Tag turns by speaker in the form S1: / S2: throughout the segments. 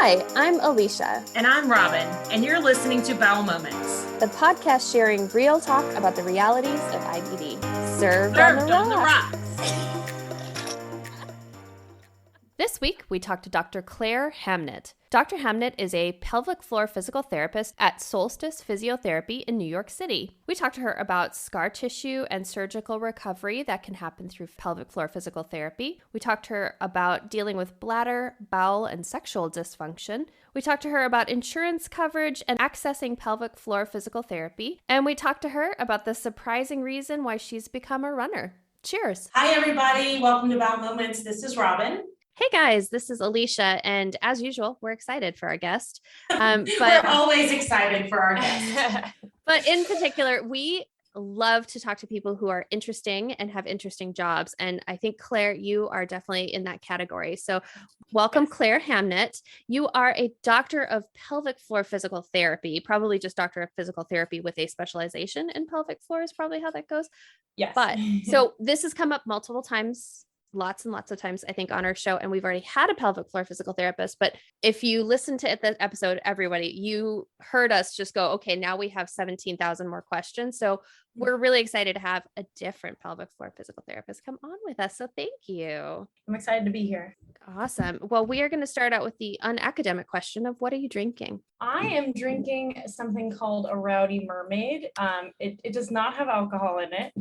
S1: Hi, I'm Alicia.
S2: And I'm Robin, and you're listening to Bowel Moments,
S1: the podcast sharing real talk about the realities of IBD. Served on the rocks. This week, we talked to Dr. Claire Hamnett. Dr. Hamnett is a pelvic floor physical therapist at Solstice Physiotherapy in New York City. We talked to her about scar tissue and surgical recovery that can happen through pelvic floor physical therapy. We talked to her about dealing with bladder, bowel, and sexual dysfunction. We talked to her about insurance coverage and accessing pelvic floor physical therapy. And we talked to her about the surprising reason why she's become a runner. Cheers.
S3: Hi, everybody. Welcome to Bowel Moments. This is Robin.
S1: Hey guys, this is Alicia, and as usual, we're excited for our guest.
S3: We're always excited for our guest.
S1: But in particular, we love to talk to people who are interesting and have interesting jobs. And I think, Claire, you are definitely in that category. So welcome, yes. Claire Hamnett. You are a doctor of pelvic floor physical therapy, probably just doctor of physical therapy with a specialization in pelvic floor is probably how that goes.
S3: Yes.
S1: But so this has come up multiple times. Lots and lots of times, I think, on our show, and we've already had a pelvic floor physical therapist. But if you listen to the episode, everybody, you heard us just go, okay, now we have 17,000 more questions. So we're really excited to have a different pelvic floor physical therapist come on with us. So thank you.
S3: I'm excited to be here.
S1: Awesome. Well, we are going to start out with the unacademic question of what are you drinking?
S4: I am drinking something called a Rowdy Mermaid. It does not have alcohol in it,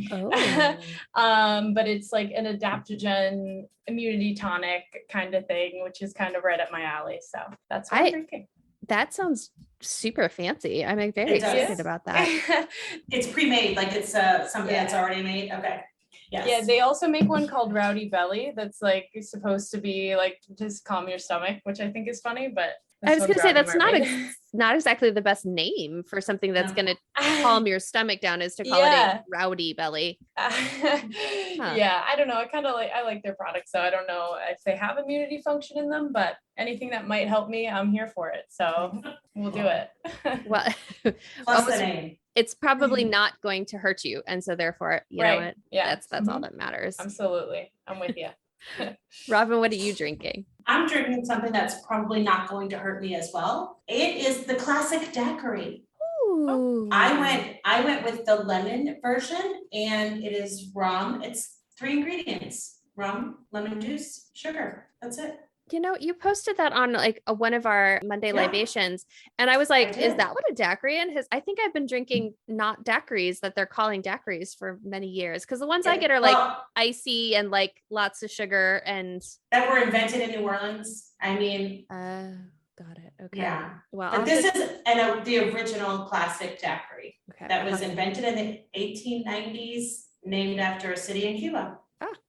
S4: but it's like an adaptogen immunity tonic kind of thing, which is kind of right up my alley. So that's what I'm drinking.
S1: That sounds super fancy. I'm very excited about that.
S3: It's pre-made, like it's something that's already made. Okay. Yes.
S4: Yeah, they also make one called Rowdy Belly that's like supposed to be like just calm your stomach, which I think is funny, but
S1: I was going to say that's not exactly the best name for something that's going to calm your stomach down is to call it a Rowdy Belly.
S4: Yeah, I don't know. I like their products, so I don't know if they have immunity function in them, but anything that might help me, I'm here for it. So we'll do it.
S1: Well,
S3: plus the name.
S1: It's probably not going to hurt you, and so therefore, you know what?
S4: Yeah,
S1: that's all that matters.
S4: Absolutely, I'm with you.
S1: Robin, what are you drinking?
S3: I'm drinking something that's probably not going to hurt me as well. It is the classic daiquiri.
S1: Ooh.
S3: I went with the lemon version, and it is rum. It's 3 ingredients: rum, lemon juice, sugar. That's it.
S1: You know, you posted that on like one of our Monday libations, and I was like, is that what a daiquiri is? I think I've been drinking not daiquiris that they're calling daiquiris for many years, because the ones I get are like icy and like lots of sugar and
S3: that were invented in New Orleans. I mean,
S1: got it. Okay.
S3: Yeah.
S1: Well,
S3: but this is the original classic daiquiri that was invented in the 1890s, named after a city in Cuba.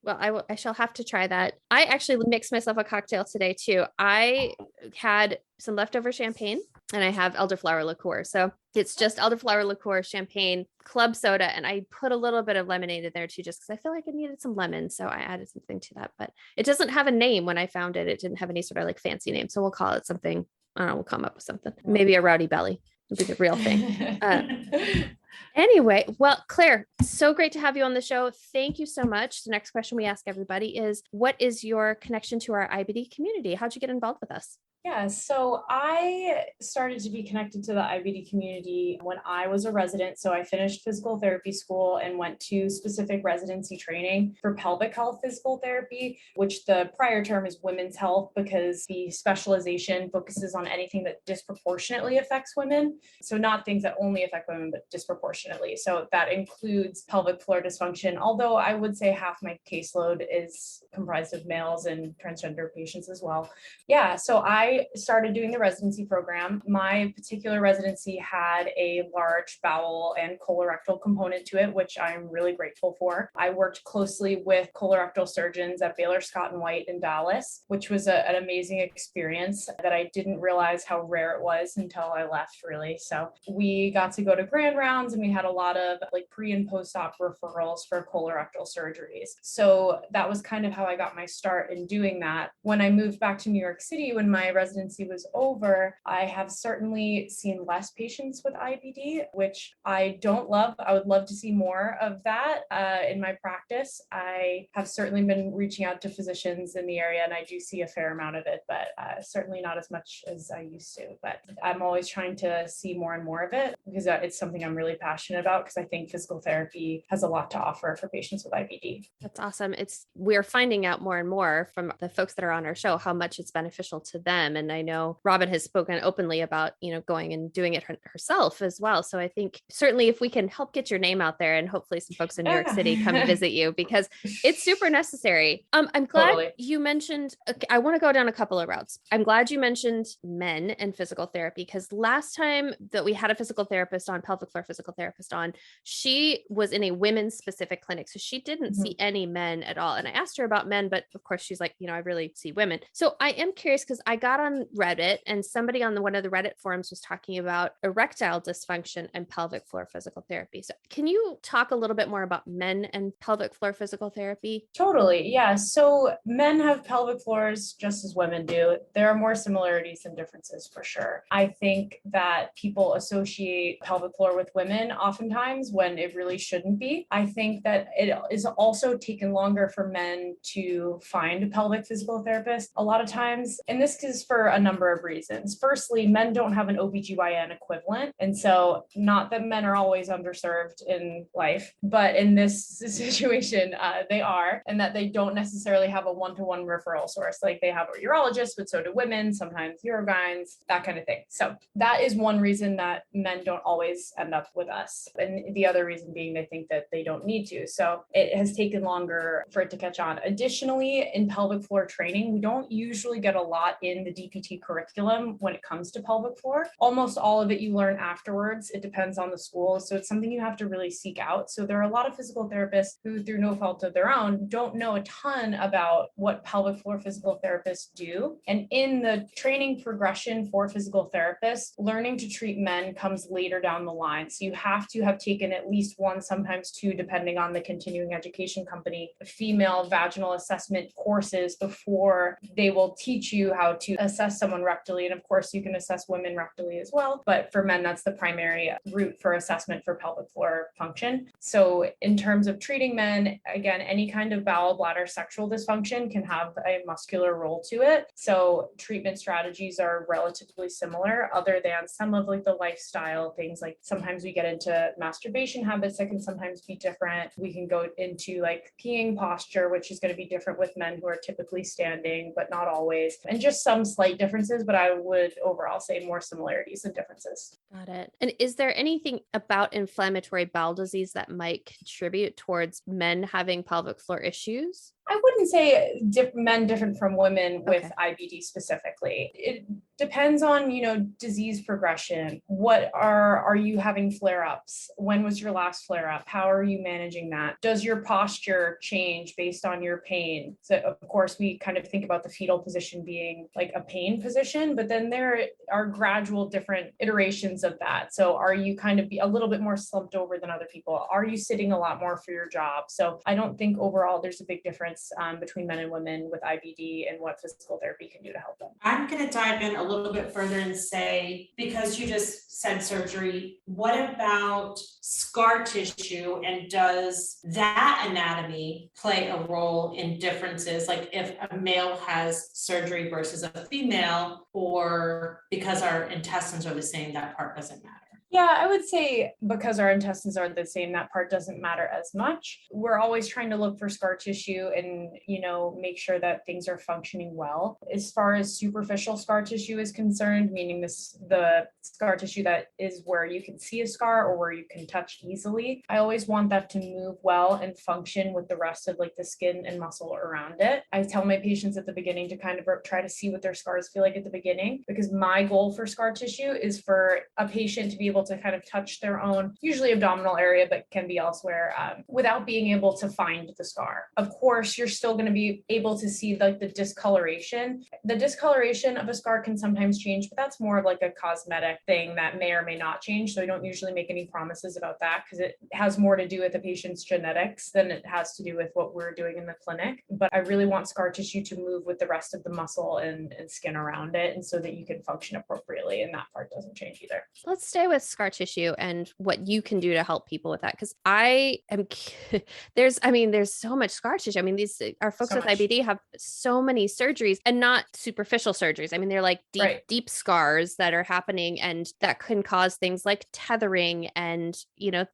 S1: Well, I shall have to try that. I actually mixed myself a cocktail today too. I had some leftover champagne and I have elderflower liqueur. So it's just elderflower liqueur, champagne, club soda. And I put a little bit of lemonade in there too, just because I feel like I needed some lemon. So I added something to that, but it doesn't have a name. When I found it, it didn't have any sort of like fancy name. So we'll call it something. I don't know. We'll come up with something. Maybe a Rowdy Belly will be the real thing. Anyway, well, Claire, so great to have you on the show. Thank you so much. The next question we ask everybody is, what is your connection to our IBD community? How'd you get involved with us?
S4: Yeah, so I started to be connected to the IBD community when I was a resident. So I finished physical therapy school and went to specific residency training for pelvic health physical therapy, which the prior term is women's health, because the specialization focuses on anything that disproportionately affects women. So not things that only affect women, but disproportionately. So that includes pelvic floor dysfunction, although I would say half my caseload is comprised of males and transgender patients as well. Yeah, so I started doing the residency program. My particular residency had a large bowel and colorectal component to it, which I'm really grateful for. I worked closely with colorectal surgeons at Baylor Scott and White in Dallas, which was an amazing experience that I didn't realize how rare it was until I left, really. So we got to go to grand rounds and we had a lot of like pre and post-op referrals for colorectal surgeries. So that was kind of how I got my start in doing that. When I moved back to New York City, when my residency was over, I have certainly seen less patients with IBD, which I don't love. I would love to see more of that in my practice. I have certainly been reaching out to physicians in the area, and I do see a fair amount of it, but certainly not as much as I used to. But I'm always trying to see more and more of it because it's something I'm really passionate about, because I think physical therapy has a lot to offer for patients with IBD.
S1: That's awesome. We're finding out more and more from the folks that are on our show how much it's beneficial to them. And I know Robin has spoken openly about, going and doing it herself as well. So I think certainly if we can help get your name out there, and hopefully some folks in New York City come visit you, because it's super necessary. I'm glad you mentioned, I want to go down a couple of routes. I'm glad you mentioned men and physical therapy, because last time that we had a physical therapist on, pelvic floor physical therapist on, she was in a women's specific clinic. So she didn't see any men at all. And I asked her about men, but of course she's like, I really see women. So I am curious, because I got on Reddit and somebody on one of the Reddit forums was talking about erectile dysfunction and pelvic floor physical therapy. So can you talk a little bit more about men and pelvic floor physical therapy?
S4: Totally. Yeah. So men have pelvic floors just as women do. There are more similarities than differences for sure. I think that people associate pelvic floor with women oftentimes when it really shouldn't be. I think that it is also taken longer for men to find a pelvic physical therapist a lot of times. And this is for a number of reasons. Firstly, men don't have an OBGYN equivalent. And so not that men are always underserved in life, but in this situation, they are, and that they don't necessarily have a one-to-one referral source. Like they have a urologist, but so do women, sometimes urogyns, that kind of thing. So that is one reason that men don't always end up with us. And the other reason being they think that they don't need to. So it has taken longer for it to catch on. Additionally, in pelvic floor training, we don't usually get a lot in the DPT curriculum when it comes to pelvic floor. Almost all of it you learn afterwards. It depends on the school. So it's something you have to really seek out. So there are a lot of physical therapists who, through no fault of their own, don't know a ton about what pelvic floor physical therapists do. And in the training progression for physical therapists, learning to treat men comes later down the line. So you have to have taken at least one, sometimes two, depending on the continuing education company, female vaginal assessment courses before they will teach you how to assess someone rectally. And of course, you can assess women rectally as well. But for men, that's the primary route for assessment for pelvic floor function. So in terms of treating men, again, any kind of bowel, bladder, sexual dysfunction can have a muscular role to it. So treatment strategies are relatively similar, other than some of like the lifestyle things. Like sometimes we get into masturbation habits that can sometimes be different. We can go into like peeing posture, which is going to be different with men who are typically standing, but not always. And just some slight differences, but I would overall say more similarities than differences.
S1: Got it. And is there anything about inflammatory bowel disease that might contribute towards men having pelvic floor issues?
S4: I wouldn't say men different from women with IBD specifically. It depends on, disease progression. What are you having flare-ups? When was your last flare-up? How are you managing that? Does your posture change based on your pain? So of course, we kind of think about the fetal position being like a pain position, but then there are gradual different iterations of that. So are you kind of a little bit more slumped over than other people? Are you sitting a lot more for your job? So I don't think overall there's a big difference between men and women with IBD and what physical therapy can do to help them.
S3: I'm going to dive in a little bit further and say, because you just said surgery, what about scar tissue, and does that anatomy play a role in differences? Like if a male has surgery versus a female, or because our intestines are the same, that part doesn't matter?
S4: Yeah, I would say because our intestines are the same, that part doesn't matter as much. We're always trying to look for scar tissue and, make sure that things are functioning well. As far as superficial scar tissue is concerned, meaning the scar tissue that is where you can see a scar or where you can touch easily, I always want that to move well and function with the rest of like the skin and muscle around it. I tell my patients at the beginning to kind of try to see what their scars feel like at the beginning, because my goal for scar tissue is for a patient to be able able to kind of touch their own, usually abdominal area, but can be elsewhere, without being able to find the scar. Of course, you're still going to be able to see like the discoloration. The discoloration of a scar can sometimes change, but that's more of like a cosmetic thing that may or may not change. So I don't usually make any promises about that because it has more to do with the patient's genetics than it has to do with what we're doing in the clinic. But I really want scar tissue to move with the rest of the muscle and skin around it, and so that you can function appropriately, and that part doesn't change either.
S1: Let's stay with scar tissue and what you can do to help people with that. Because I am, there's so much scar tissue. I mean, our folks with IBD have so many surgeries, and not superficial surgeries. I mean, they're like deep scars that are happening, and that can cause things like tethering. And,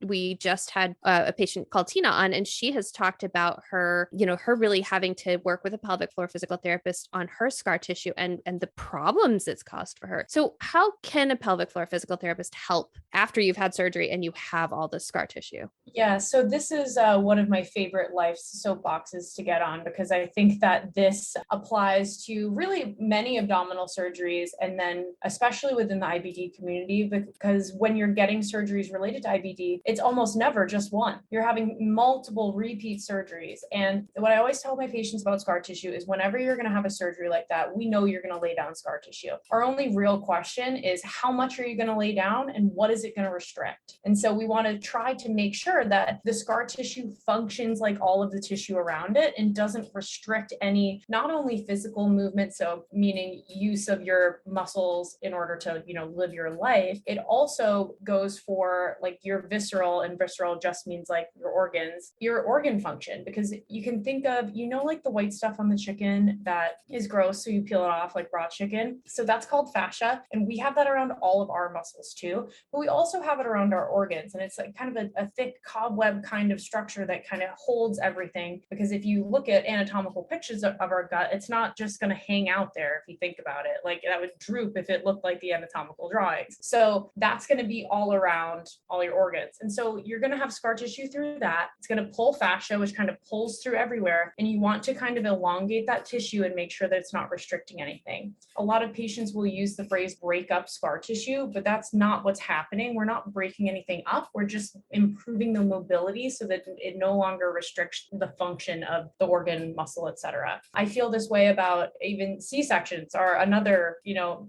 S1: we just had a patient called Tina on, and she has talked about her really having to work with a pelvic floor physical therapist on her scar tissue and the problems it's caused for her. So how can a pelvic floor physical therapist help after you've had surgery and you have all this scar tissue?
S4: Yeah, so this is one of my favorite life soapboxes to get on, because I think that this applies to really many abdominal surgeries, and then especially within the IBD community, because when you're getting surgeries related to IBD, it's almost never just one. You're having multiple repeat surgeries. And what I always tell my patients about scar tissue is whenever you're going to have a surgery like that, we know you're going to lay down scar tissue. Our only real question is how much are you going to lay down and what is it going to restrict? And so we want to try to make sure that the scar tissue functions like all of the tissue around it and doesn't restrict any, not only physical movement, so meaning use of your muscles in order to, live your life. It also goes for like your visceral, and visceral just means like your organs, your organ function, because you can think of, like the white stuff on the chicken that is gross, so you peel it off like raw chicken. So that's called fascia. And we have that around all of our muscles too, but we also have it around our organs. And it's like kind of a thick cobweb kind of structure that kind of holds everything. Because if you look at anatomical pictures of our gut, it's not just going to hang out there. If you think about it, like that would droop if it looked like the anatomical drawings. So that's going to be all around all your organs. And so you're going to have scar tissue through that. It's going to pull fascia, which kind of pulls through everywhere. And you want to kind of elongate that tissue and make sure that it's not restricting anything. A lot of patients will use the phrase break up scar tissue, but that's not what's happening. We're not breaking anything up. We're just improving the mobility so that it no longer restricts the function of the organ, muscle, etc. I feel this way about even C-sections are another,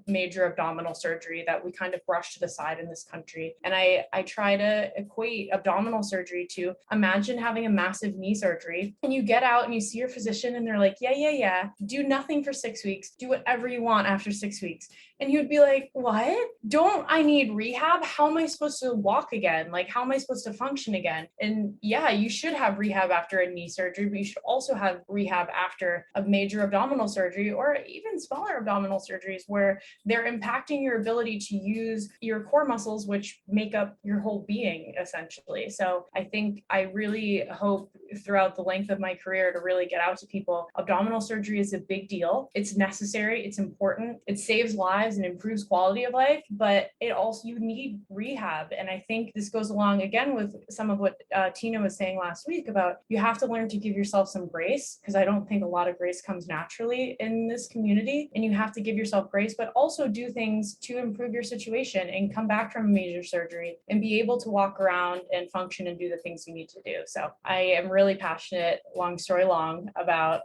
S4: major abdominal surgery that we kind of brush to the side in this country. And I try to equate abdominal surgery to imagine having a massive knee surgery, and you get out and you see your physician and they're like, yeah, do nothing for 6 weeks, do whatever you want after 6 weeks. And you'd be like, what? Don't I need rehab? How am I supposed to walk again? Like, how am I supposed to function again? And yeah, you should have rehab after a knee surgery, but you should also have rehab after a major abdominal surgery, or even smaller abdominal surgeries where they're impacting your ability to use your core muscles, which make up your whole being, essentially. So I think I really hope throughout the length of my career to really get out to people. Abdominal surgery is a big deal. It's necessary. It's important. It saves lives and improves quality of life, but it also, you need rehab. And I think this goes along again with some of what Tina was saying last week about you have to learn to give yourself some grace, because I don't think a lot of grace comes naturally in this community, and you have to give yourself grace, but also do things to improve your situation and come back from a major surgery and be able to walk around and function and do the things you need to do. So I am really passionate, long story long, about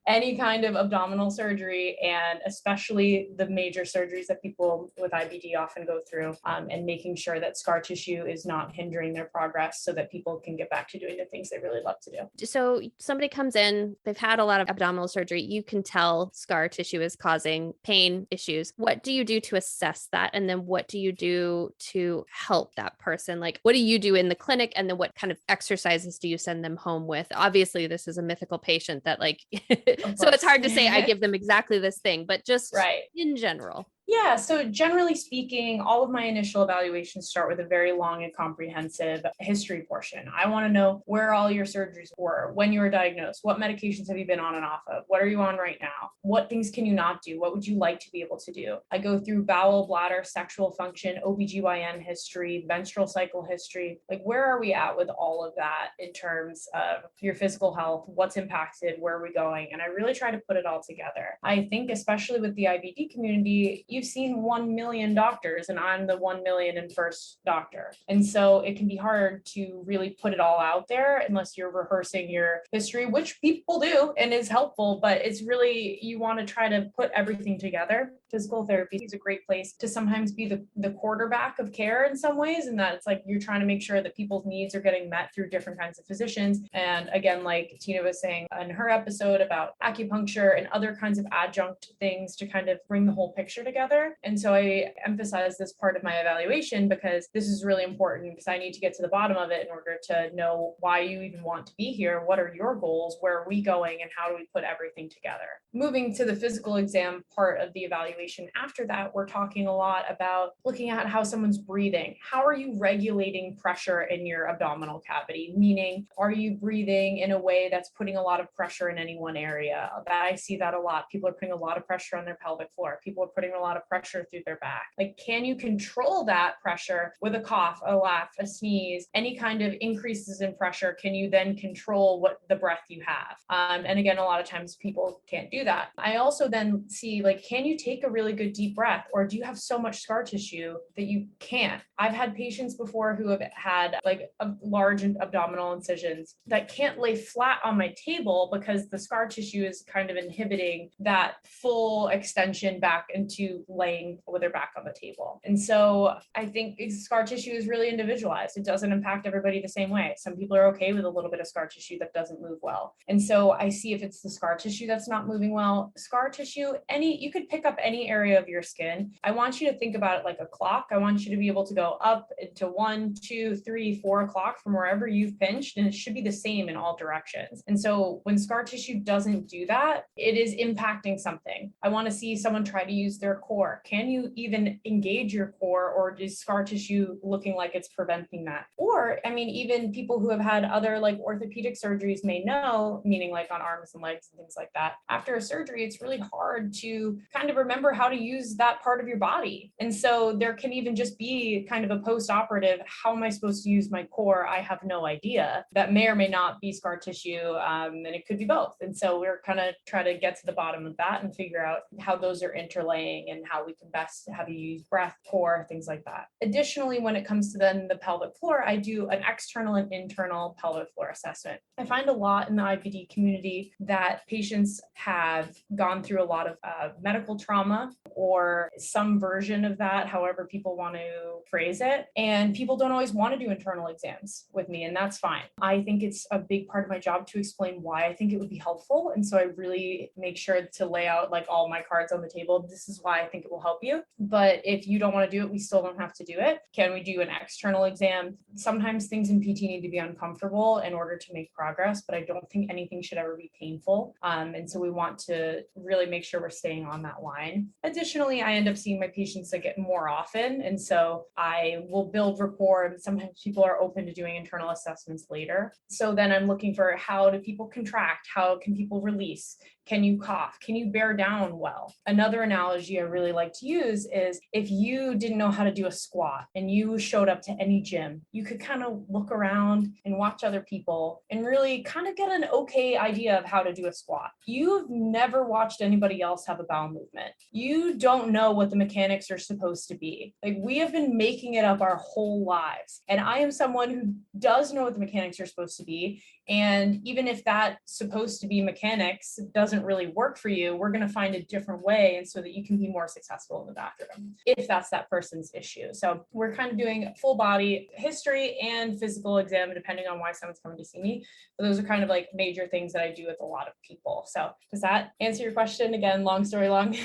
S4: any kind of abdominal surgery, and especially the major surgeries that people with IBD often go through, and making sure that scar tissue is not hindering their progress so that people can get back to doing the things they really love to do.
S1: So somebody comes in, they've had a lot of abdominal surgery. You can tell scar tissue is causing pain issues. What do you do to assess that? And then what do you do to help that person? Like, what do you do in the clinic? And then what kind of exercises do you send them home with? Obviously, this is a mythical patient that so it's hard to say I give them exactly this thing, but just in general.
S4: Yeah, so generally speaking, all of my initial evaluations start with a very long and comprehensive history portion. I want to know where all your surgeries were, when you were diagnosed, what medications have you been on and off of, what are you on right now, what things can you not do, what would you like to be able to do. I go through bowel, bladder, sexual function, OBGYN history, menstrual cycle history, like where are we at with all of that in terms of your physical health, what's impacted, where are we going, and I really try to put it all together. I think especially with the IBD community, you you've seen 1 million doctors and I'm the 1 million and first doctor. And so it can be hard to really put it all out there unless you're rehearsing your history, which people do and is helpful, but it's really, you want to try to put everything together. Physical therapy is a great place to sometimes be the quarterback of care in some ways. And that it's like, you're trying to make sure that people's needs are getting met through different kinds of physicians. And again, like Tina was saying in her episode about acupuncture and other kinds of adjunct things to kind of bring the whole picture together. And so I emphasize this part of my evaluation because this is really important because I need to get to the bottom of it in order to know why you even want to be here. What are your goals? Where are we going? And how do we put everything together? Moving to the physical exam part of the evaluation after that, we're talking a lot about looking at how someone's breathing. How are you regulating pressure in your abdominal cavity? Meaning, are you breathing in a way that's putting a lot of pressure in any one area? I see that a lot. People are putting a lot of pressure on their pelvic floor. People are putting a lot of pressure through their back. Like, can you control that pressure with a cough, a laugh, a sneeze, any kind of increases in pressure? Can you then control what the breath you have? And again, a lot of times people can't do that. I also then see, like, can you take a really good deep breath, or do you have so much scar tissue that you can't? I've had patients before who have had like a large abdominal incisions that can't lay flat on my table because the scar tissue is kind of inhibiting that full extension back into laying with their back on the table. And so I think scar tissue is really individualized. It doesn't impact everybody the same way. Some people are okay with a little bit of scar tissue that doesn't move well. And so I see if it's the scar tissue that's not moving well. Scar tissue, you could pick up any area of your skin. I want you to think about it like a clock. I want you to be able to go up to 1, 2, 3, 4 o'clock from wherever you've pinched, and it should be the same in all directions. And so when scar tissue doesn't do that, it is impacting something. I want to see someone try to use their core. Can you even engage your core, or is scar tissue looking like it's preventing that? Or, I mean, even people who have had other like orthopedic surgeries may know, meaning like on arms and legs and things like that. After a surgery, it's really hard to kind of remember how to use that part of your body. And so there can even just be kind of a post-operative, how am I supposed to use my core? I have no idea. That may or may not be scar tissue, and it could be both. And so we're kind of try to get to the bottom of that and figure out how those are interlaying and how we can best have you use breath, core, things like that. Additionally, when it comes to then the pelvic floor, I do an external and internal pelvic floor assessment. I find a lot in the IBD community that patients have gone through a lot of medical trauma or some version of that, however people want to phrase it. And people don't always want to do internal exams with me, and that's fine. I think it's a big part of my job to explain why I think it would be helpful. And so I really make sure to lay out like all my cards on the table. This is why I think it will help you. But if you don't want to do it, we still don't have to do it. Can we do an external exam? Sometimes things in PT need to be uncomfortable in order to make progress, but I don't think anything should ever be painful. And so we want to really make sure we're staying on that line. Additionally, I end up seeing my patients that get more often. And so I will build rapport, and sometimes people are open to doing internal assessments later. So then I'm looking for, how do people contract? How can people release? Can you cough? Can you bear down well? Another analogy I really like to use is if you didn't know how to do a squat and you showed up to any gym, you could kind of look around and watch other people and really kind of get an okay idea of how to do a squat. You've never watched anybody else have a bowel movement. You don't know what the mechanics are supposed to be. Like, we have been making it up our whole lives. And I am someone who does know what the mechanics are supposed to be. And even if that supposed to be mechanics doesn't really work for you, we're going to find a different way, and so that you can be more successful in the bathroom if that's that person's issue. So we're kind of doing full body history and physical exam depending on why someone's coming to see me. But those are kind of like major things that I do with a lot of people. So does that answer your question? Again, long story long.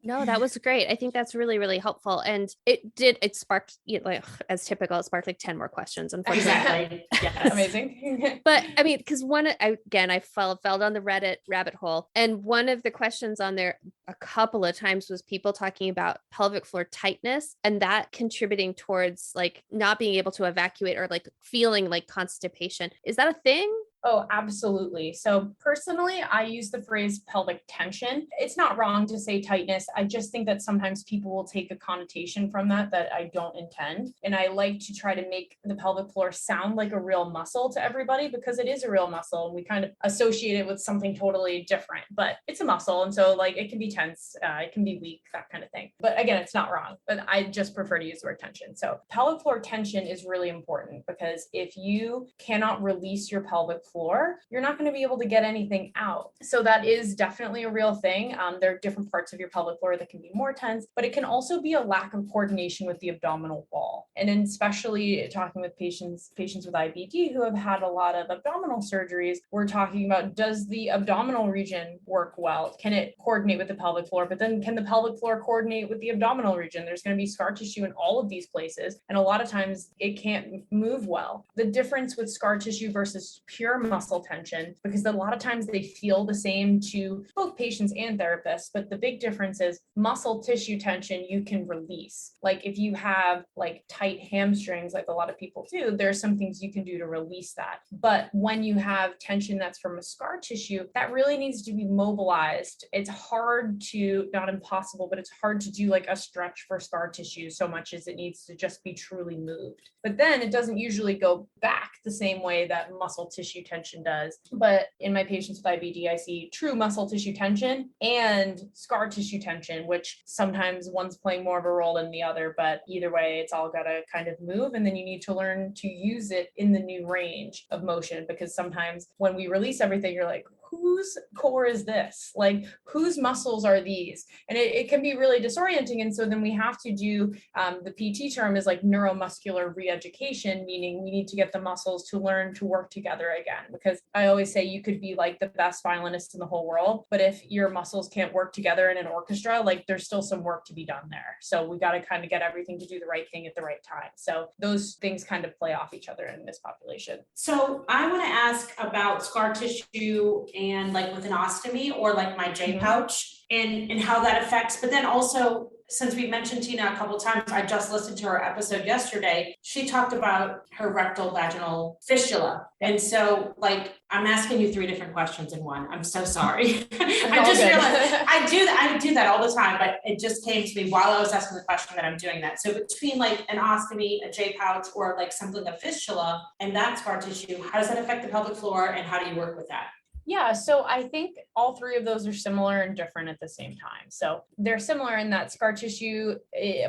S1: No, that was great. I think that's really, really helpful. And it sparked, like, as typical, it sparked like 10 more questions, unfortunately.
S3: Exactly. Yes.
S4: Amazing.
S1: But I mean, because I fell down the Reddit rabbit hole. And one of the questions on there a couple of times was people talking about pelvic floor tightness and that contributing towards like not being able to evacuate or like feeling like constipation. Is that a thing?
S4: Oh, absolutely. So personally, I use the phrase pelvic tension. It's not wrong to say tightness. I just think that sometimes people will take a connotation from that I don't intend. And I like to try to make the pelvic floor sound like a real muscle to everybody, because it is a real muscle and we kind of associate it with something totally different, but it's a muscle. And so like it can be tense, it can be weak, that kind of thing. But again, it's not wrong, but I just prefer to use the word tension. So pelvic floor tension is really important, because if you cannot release your pelvic floor, you're not going to be able to get anything out. So that is definitely a real thing. There are different parts of your pelvic floor that can be more tense, but it can also be a lack of coordination with the abdominal wall. And then especially talking with patients with IBD who have had a lot of abdominal surgeries, we're talking about, does the abdominal region work well? Can it coordinate with the pelvic floor? But then can the pelvic floor coordinate with the abdominal region? There's going to be scar tissue in all of these places. And a lot of times it can't move well. The difference with scar tissue versus pure muscle tension, because a lot of times they feel the same to both patients and therapists, but the big difference is muscle tissue tension you can release. Like if you have like tight hamstrings, like a lot of people do, there's some things you can do to release that. But when you have tension that's from a scar tissue, that really needs to be mobilized. It's hard to, not impossible, but it's hard to do like a stretch for scar tissue so much as it needs to just be truly moved. But then it doesn't usually go back the same way that muscle tissue tension does. But in my patients with IBD, I see true muscle tissue tension and scar tissue tension, which sometimes one's playing more of a role than the other, but either way, it's all got to kind of move. And then you need to learn to use it in the new range of motion, because sometimes when we release everything, you're like, whose core is this? Like, whose muscles are these? And it can be really disorienting. And so then we have to do, the PT term is like neuromuscular re-education, meaning we need to get the muscles to learn to work together again. Because I always say you could be like the best violinist in the whole world, but if your muscles can't work together in an orchestra, like there's still some work to be done there. So we got to kind of get everything to do the right thing at the right time. So those things kind of play off each other in this population.
S3: So I want to ask about scar tissue and like with an ostomy or like my J pouch and how that affects, but then also, since we mentioned Tina a couple of times, I just listened to her episode yesterday. She talked about her rectal vaginal fistula. And so like, I'm asking you 3 different questions in one. I'm so sorry. I just realized I do that all the time, but it just came to me while I was asking the question that I'm doing that. So between like an ostomy, a J pouch, or like something, a fistula and that scar tissue, how does that affect the pelvic floor and how do you work with that?
S4: Yeah, so I think all 3 of those are similar and different at the same time. So they're similar in that scar tissue,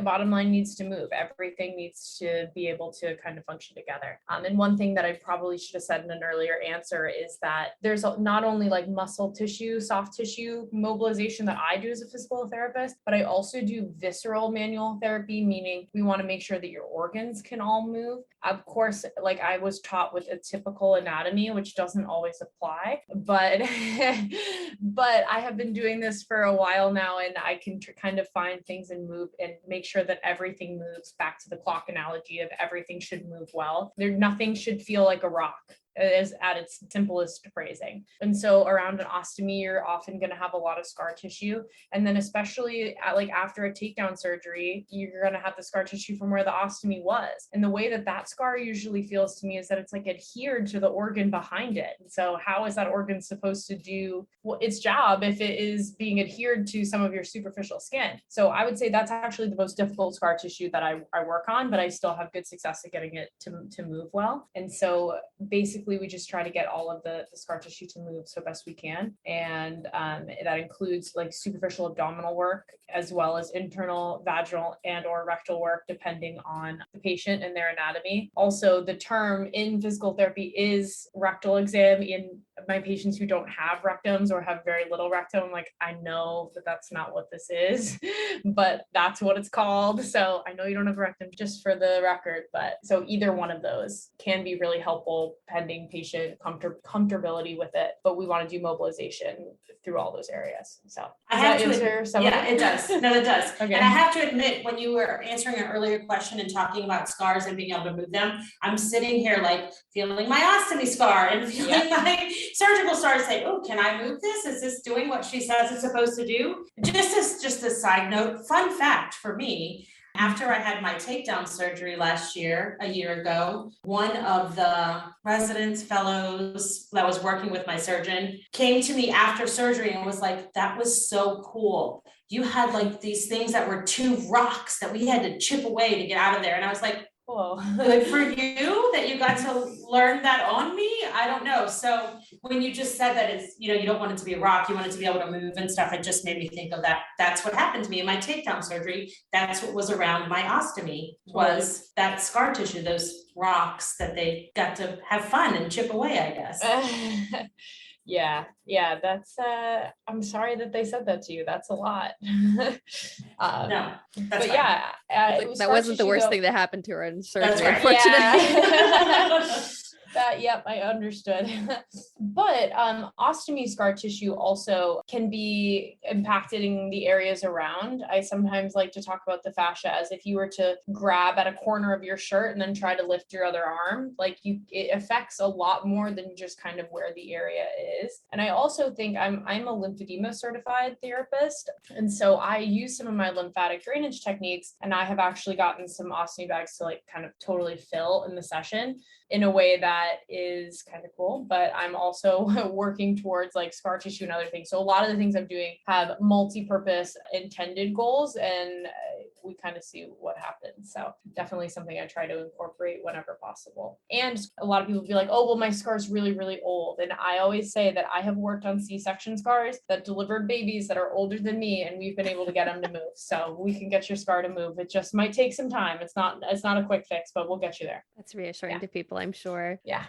S4: bottom line, needs to move. Everything needs to be able to kind of function together. And one thing that I probably should have said in an earlier answer is that there's not only like muscle tissue, soft tissue mobilization that I do as a physical therapist, but I also do visceral manual therapy, meaning we want to make sure that your organs can all move. Of course, like I was taught with a typical anatomy, which doesn't always apply, but I have been doing this for a while now, and I can kind of find things and move and make sure that everything moves. Back to the clock analogy of everything should move well. Nothing should feel like a rock. Is at its simplest phrasing. And so around an ostomy, you're often going to have a lot of scar tissue. And then especially like after a takedown surgery, you're going to have the scar tissue from where the ostomy was. And the way that scar usually feels to me is that it's like adhered to the organ behind it. And so how is that organ supposed to do its job if it is being adhered to some of your superficial skin? So I would say that's actually the most difficult scar tissue that I work on, but I still have good success at getting it to move well. And so basically we just try to get all of the scar tissue to move so best we can. And that includes like superficial abdominal work, as well as internal vaginal and or rectal work, depending on the patient and their anatomy. Also, the term in physical therapy is rectal exam. In my patients who don't have rectums or have very little rectum, like I know that that's not what this is, but that's what it's called. So I know you don't have a rectum, just for the record, but so either one of those can be really helpful pending patient comfortability with it, but we want to do mobilization through all those areas. So
S3: I have to answer
S4: some of
S3: it does. No, it does.
S4: Okay.
S3: And I have to admit, when you were answering an earlier question and talking about scars and being able to move them, I'm sitting here like feeling my ostomy scar and feeling my surgical scar, say, oh, can I move this? Is this doing what she says it's supposed to do? Just a side note, fun fact for me, After I had my takedown surgery a year ago, one of the residents, fellows that was working with my surgeon came to me after surgery and was like, that was so cool. You had like these things that were 2 rocks that we had to chip away to get out of there. And I was like,
S4: Whoa.
S3: good for you that you got to learn that on me. I don't know. So when you just said that it's, you don't want it to be a rock, you want it to be able to move and stuff, it just made me think of that. That's what happened to me in my takedown surgery. That's what was around my ostomy, was that scar tissue, those rocks that they got to have fun and chip away, I guess.
S4: Yeah, that's I'm sorry that they said that to you. That's a lot.
S3: No, that's
S4: but
S3: fine.
S4: yeah,
S1: that wasn't the worst thing that happened to her in surgery,
S3: That's right.
S1: unfortunately.
S4: Yeah. Yep, I understood. But ostomy scar tissue also can be impacted in the areas around. I sometimes like to talk about the fascia as if you were to grab at a corner of your shirt and then try to lift your other arm. It affects a lot more than just kind of where the area is. And I also think I'm a lymphedema certified therapist. And so I use some of my lymphatic drainage techniques, and I have actually gotten some ostomy bags to kind of totally fill in the session in a way that is kind of cool, but I'm also working towards scar tissue and other things. So a lot of the things I'm doing have multi-purpose intended goals, and we kind of see what happens. So definitely something I try to incorporate whenever possible. And a lot of people be like, oh, well, my scar is really, really old. And I always say that I have worked on C-section scars that delivered babies that are older than me, and we've been able to get them to move. So we can get your scar to move. It just might take some time. It's not a quick fix, but we'll get you there.
S1: That's reassuring to people, I'm sure.
S4: Yeah.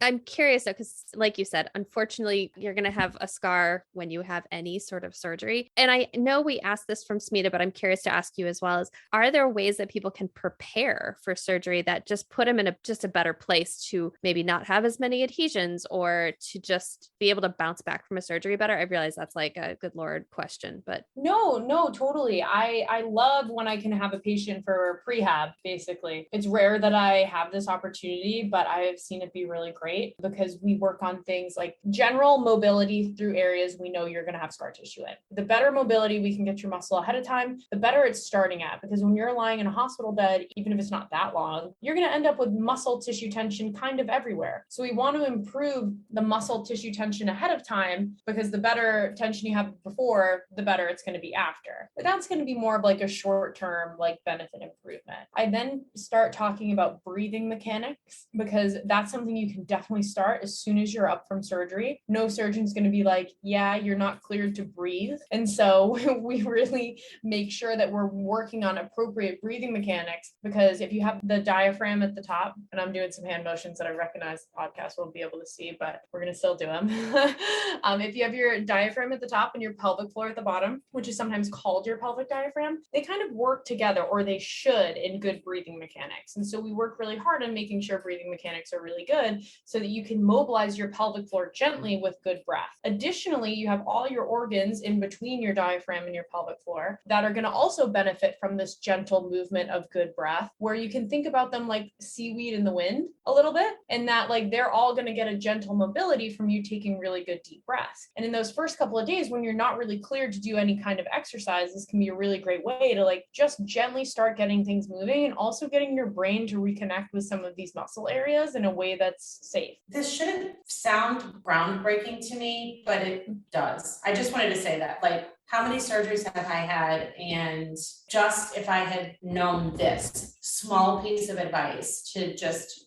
S1: I'm curious though, because like you said, unfortunately, you're going to have a scar when you have any sort of surgery. And I know we asked this from Smita, but I'm curious to ask you as well, are there ways that people can prepare for surgery that just put them in just a better place to maybe not have as many adhesions, or to just be able to bounce back from a surgery better? I realize that's like a good Lord question, but
S4: no, totally. I love when I can have a patient for prehab, basically. It's rare that I have this opportunity, but I have seen it be really great because we work on things like general mobility through areas we know you're going to have scar tissue in. The better mobility we can get your muscle ahead of time, the better it's starting at, because when you're lying in a hospital bed, even if it's not that long, you're going to end up with muscle tissue tension kind of everywhere. So we want to improve the muscle tissue tension ahead of time, because the better tension you have before, the better it's going to be after. But that's going to be more of a short-term benefit improvement. I then start talking about breathing mechanics, because that's something you can definitely start as soon as you're up from surgery. No surgeon's going to be like, yeah, you're not cleared to breathe. And so we really make sure that we're working on appropriate breathing mechanics, because if you have the diaphragm at the top, and I'm doing some hand motions that I recognize the podcast won't be able to see, but we're going to still do them. If you have your diaphragm at the top and your pelvic floor at the bottom, which is sometimes called your pelvic diaphragm, they kind of work together, or they should, in good breathing mechanics. And so we work really hard on making sure breathing mechanics are really good so that you can mobilize your pelvic floor gently with good breath. Additionally, you have all your organs in between your diaphragm and your pelvic floor that are going to also benefit from this gentle movement of good breath, where you can think about them like seaweed in the wind a little bit, and that they're all going to get a gentle mobility from you taking really good deep breaths. And in those first couple of days when you're not really cleared to do any kind of exercise, this can be a really great way to just gently start getting things moving, and also getting your brain to reconnect with some of these muscle areas in a way that's safe.
S3: This shouldn't sound groundbreaking to me, but it does. I just wanted to say that, how many surgeries have I had? And just if I had known this small piece of advice to just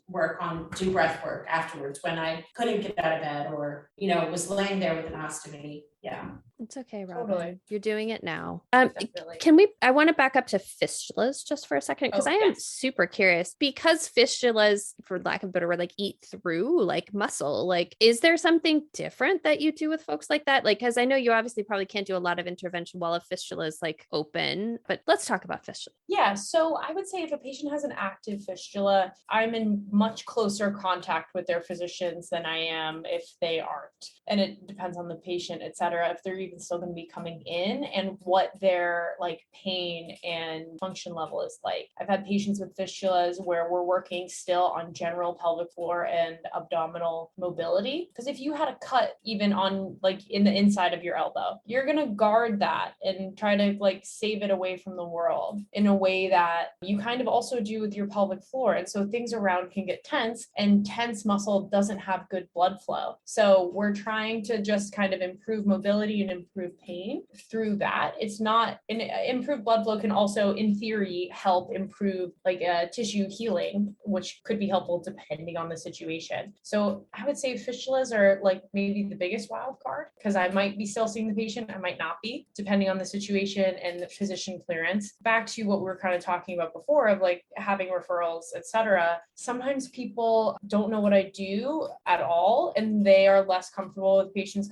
S3: do breath work afterwards when I couldn't get out of bed, or, was laying there with an ostomy. Yeah.
S1: It's okay, Robin.
S4: Totally.
S1: You're doing it now.
S4: Definitely.
S1: I want to back up to fistulas just for a second, because I am super curious, because fistulas, for lack of a better word, eat through muscle. Is there something different that you do with folks like that? Because I know you obviously probably can't do a lot of intervention while a fistula is open, but let's talk about fistula.
S4: Yeah. So I would say if a patient has an active fistula, I'm in much closer contact with their physicians than I am if they aren't. And it depends on the patient, et cetera, if they're even still going to be coming in and what their like pain and function level is like. I've had patients with fistulas where we're working still on general pelvic floor and abdominal mobility. Because if you had a cut even on like in the inside of your elbow, you're going to guard that and try to like save it away from the world in a way that you kind of also do with your pelvic floor. And so things around can get tense, and tense muscle doesn't have good blood flow. So we're trying to just kind of improve mobility and improve pain through that. It's not an improved blood flow can also in theory help improve like tissue healing, which could be helpful depending on the situation. So I would say fistulas are like maybe the biggest wild card, because I might be still seeing the patient, I might not be, depending on the situation and the physician clearance. Back to what we were kind of talking about before of like having referrals, etc. Sometimes people don't know what I do at all, and they are less comfortable with patients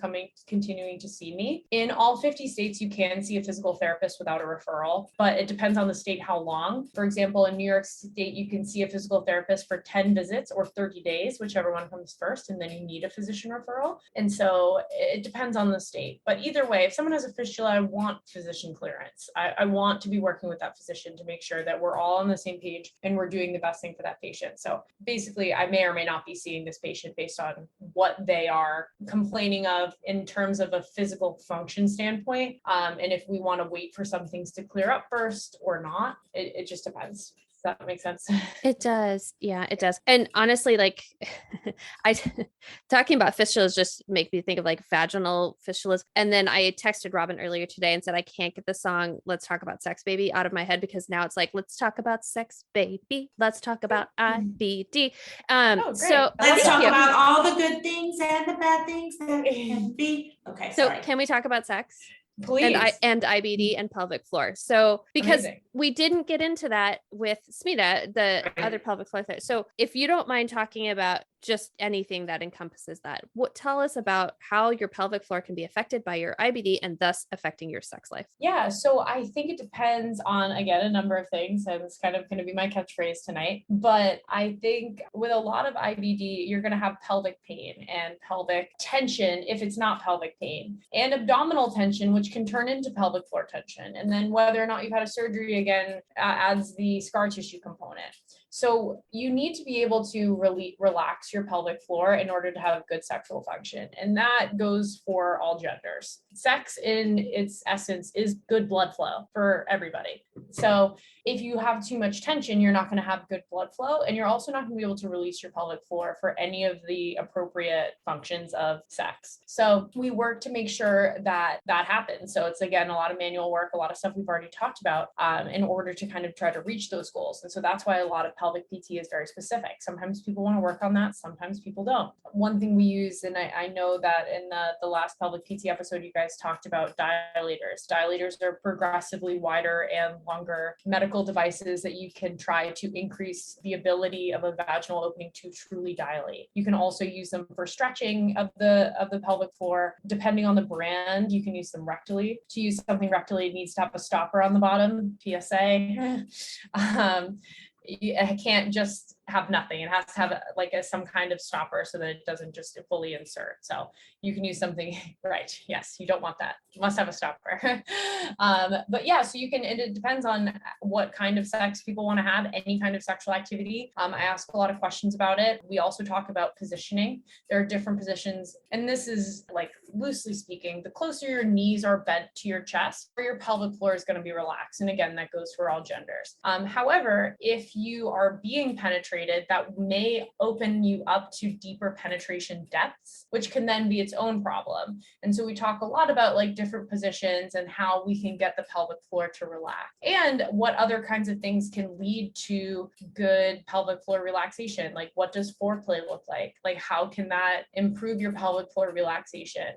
S4: continuing to see me. In all 50 states, you can see a physical therapist without a referral, but it depends on the state how long. For example, in New York State, you can see a physical therapist for 10 visits or 30 days, whichever one comes first, and then you need a physician referral. And so it depends on the state. But either way, if someone has a fistula, I want physician clearance. I want to be working with that physician to make sure that we're all on the same page and we're doing the best thing for that patient. So basically, I may or may not be seeing this patient based on what they are complaining of in terms of a physical function standpoint. And if we want to wait for some things to clear up first or not, it just depends. Does that make sense?
S1: It does. Yeah, it does. And honestly, like I talking about fistulas just make me think of like vaginal fistulas. And then I texted Robin earlier today and said, I can't get the song Let's Talk About Sex Baby out of my head, because now it's like, let's talk about sex baby. Let's talk about IBD. So
S3: let's talk about all the good things and the bad things that can be. Okay.
S1: So
S3: sorry.
S1: can we talk about sex?
S4: Please.
S1: And IBD and pelvic floor. So because
S4: Amazing.
S1: we didn't get into that with Smita, the other pelvic floor therapist. So if you don't mind talking about just anything that encompasses that, tell us about how your pelvic floor can be affected by your IBD and thus affecting your sex life.
S4: Yeah, so I think it depends on, again, a number of things, and it's kind of going to be my catchphrase tonight. But I think with a lot of IBD, you're going to have pelvic pain and pelvic tension if it's not pelvic pain, and abdominal tension, which can turn into pelvic floor tension. And then whether or not you've had a surgery again adds the scar tissue component. So you need to be able to really relax your pelvic floor in order to have good sexual function. And that goes for all genders. Sex in its essence is good blood flow for everybody. So if you have too much tension, you're not going to have good blood flow, and you're also not going to be able to release your pelvic floor for any of the appropriate functions of sex. So we work to make sure that that happens. So it's, again, a lot of manual work, a lot of stuff we've already talked about in order to kind of try to reach those goals. And so that's why a lot of pelvic PT is very specific. Sometimes people want to work on that. Sometimes people don't. One thing we use, and I know that in the last pelvic PT episode, you guys talked about dilators. Dilators are progressively wider and longer medical devices that you can try to increase the ability of a vaginal opening to truly dilate. You can also use them for stretching of the pelvic floor. Depending on the brand, you can use them rectally. To use something rectally, it needs to have a stopper on the bottom, PSA. I can't just have nothing. It has to have some kind of stopper so that it doesn't just fully insert. So you can use something, right? Yes, you don't want that. You must have a stopper. But yeah, so you can, it depends on what kind of sex people want to have, any kind of sexual activity. I ask a lot of questions about it. We also talk about positioning. There are different positions, and this is like loosely speaking, the closer your knees are bent to your chest, or your pelvic floor is going to be relaxed. And again, that goes for all genders. However, if you are being penetrated, that may open you up to deeper penetration depths, which can then be its own problem. And so we talk a lot about like different positions and how we can get the pelvic floor to relax, and what other kinds of things can lead to good pelvic floor relaxation. Like, what does foreplay look like? Like, how can that improve your pelvic floor relaxation?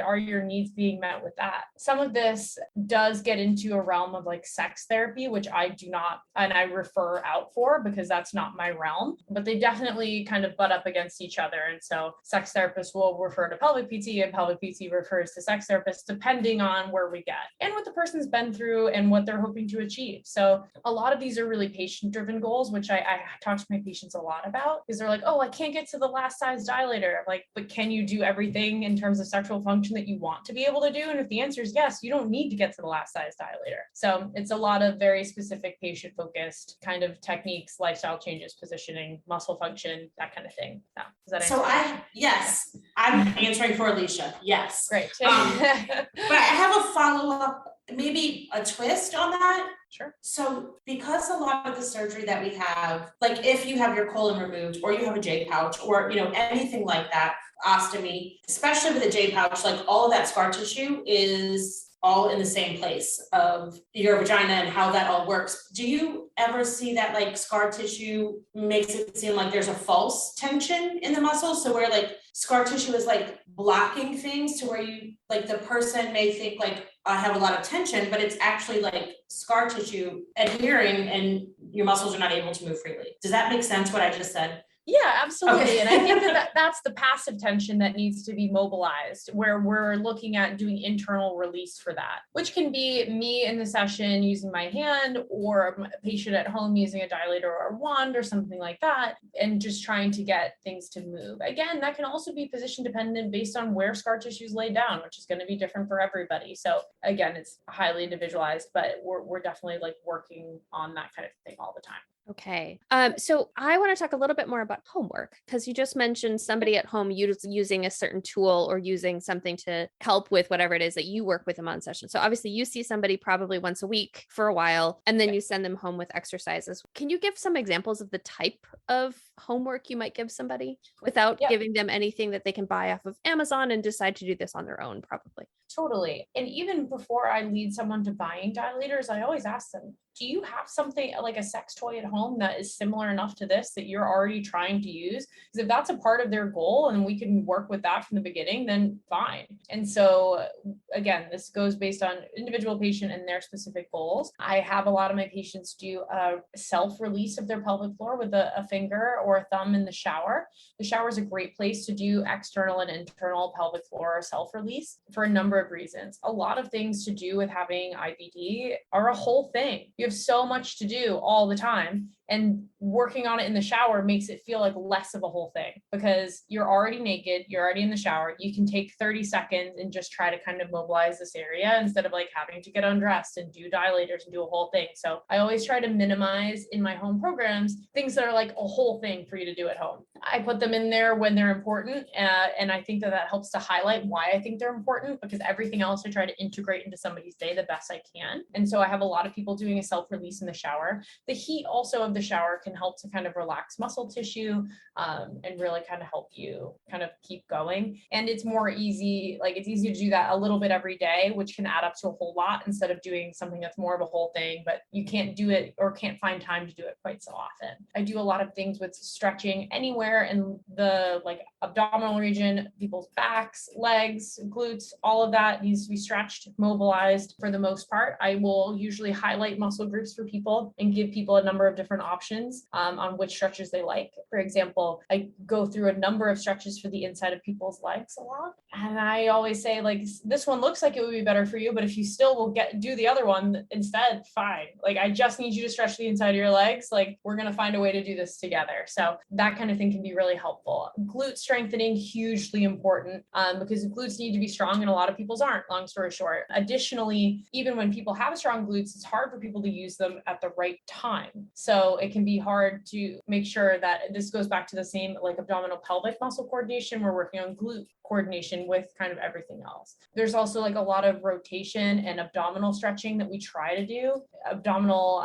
S4: Are your needs being met with that? Some of this does get into a realm of like sex therapy, which I do not, and I refer out for, because that's not not my realm, but they definitely kind of butt up against each other. And so sex therapists will refer to pelvic PT and pelvic PT refers to sex therapists, depending on where we get and what the person's been through and what they're hoping to achieve. So a lot of these are really patient-driven goals, which I talk to my patients a lot about, because they're like, oh, I can't get to the last size dilator. I'm like, but can you do everything in terms of sexual function that you want to be able to do? And if the answer is yes, you don't need to get to the last size dilator. So it's a lot of very specific patient-focused kind of techniques, lifestyle changes, positioning, muscle function, that kind of thing. Yeah. Does that answer?
S3: Yes, I'm answering for Alicia. Yes.
S4: Great.
S3: But I have a follow-up, maybe a twist on that.
S4: Sure.
S3: So because a lot of the surgery that we have, like if you have your colon removed or you have a J pouch or, anything like that, ostomy, especially with a J pouch, like all of that scar tissue is all in the same place of your vagina and how that all works. Do you ever see that like scar tissue makes it seem like there's a false tension in the muscle? So where like scar tissue is like blocking things to where you, like the person may think like, I have a lot of tension, but it's actually like scar tissue adhering and your muscles are not able to move freely. Does that make sense what I just said?
S4: Yeah, absolutely.
S3: Okay.
S4: And I think that's the passive tension that needs to be mobilized, where we're looking at doing internal release for that, which can be me in the session using my hand or a patient at home using a dilator or a wand or something like that, and just trying to get things to move. Again, that can also be position dependent based on where scar tissue is laid down, which is going to be different for everybody. So again, it's highly individualized, but we're definitely like working on that kind of thing all the time.
S1: Okay. So I want to talk a little bit more about homework, because you just mentioned somebody at home using a certain tool or using something to help with whatever it is that you work with them on session. So obviously you see somebody probably once a week for a while, and then you send them home with exercises. Can you give some examples of the type of homework you might give somebody without giving them anything that they can buy off of Amazon and decide to do this on their own, probably?
S4: Totally. And even before I lead someone to buying dilators, I always ask them, do you have something like a sex toy at home that is similar enough to this that you're already trying to use? Because if that's a part of their goal and we can work with that from the beginning, then fine. And so again, this goes based on individual patient and their specific goals. I have a lot of my patients do a self-release of their pelvic floor with a finger or a thumb in the shower. The shower is a great place to do external and internal pelvic floor self-release for a number of reasons. A lot of things to do with having IBD are a whole thing. You have so much to do all the time, and working on it in the shower makes it feel like less of a whole thing because you're already naked, you're already in the shower. You can take 30 seconds and just try to kind of mobilize this area instead of like having to get undressed and do dilators and do a whole thing. So I always try to minimize in my home programs things that are like a whole thing for you to do at home. I put them in there when they're important, and I think that helps to highlight why I think they're important, because everything else I try to integrate into somebody's day the best I can. And so I have a lot of people doing a self-release in the shower. The heat also of the shower can help to kind of relax muscle tissue and really kind of help you kind of keep going. And it's more easy, like it's easy to do that a little bit every day, which can add up to a whole lot instead of doing something that's more of a whole thing, but you can't do it or can't find time to do it quite so often. I do a lot of things with stretching anywhere in the like abdominal region, people's backs, legs, glutes, all of that needs to be stretched, mobilized for the most part. I will usually highlight muscle groups for people and give people a number of different options on which stretches they like. For example, I go through a number of stretches for the inside of people's legs a lot. And I always say, like, this one looks like it would be better for you, but if you still will do the other one instead, fine. Like, I just need you to stretch the inside of your legs. Like, we're going to find a way to do this together. So that kind of thing can be really helpful. Glute strengthening, hugely important because glutes need to be strong and a lot of people's aren't, long story short. Additionally, even when people have strong glutes, it's hard for people to use them at the right time. So it can be hard to make sure that this goes back to the same like abdominal pelvic muscle coordination. We're working on glute coordination with kind of everything else. There's also like a lot of rotation and abdominal stretching that we try to do. Abdominal